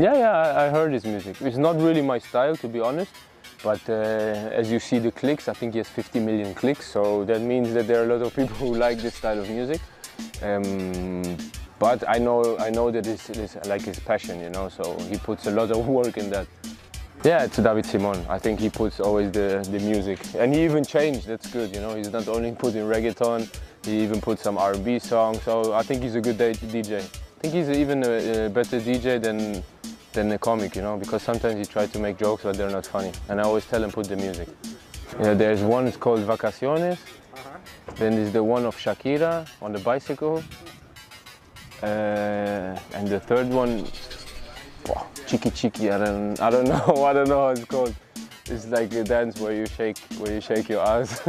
Yeah, I heard his music. It's not really my style, to be honest, but as you see the clicks, I think he has 50 million clicks, so that means that there are a lot of people who like this style of music. But I know that it's like his passion, you know, so he puts a lot of work in that. Yeah, it's David Simon. I think he puts always the music, and he even changed. That's good, you know. He's not only putting reggaeton, he even put some R&B songs. So I think he's a good DJ. I think he's even a better DJ than a comic, you know, because sometimes he tries to make jokes but they're not funny. And I always tell him put the music. Yeah, there's one called Vacaciones. Then there's the one of Shakira on the bicycle. And the third one, Chiki Chiki. I don't know. I don't know how it's called. It's like a dance where you shake your ass.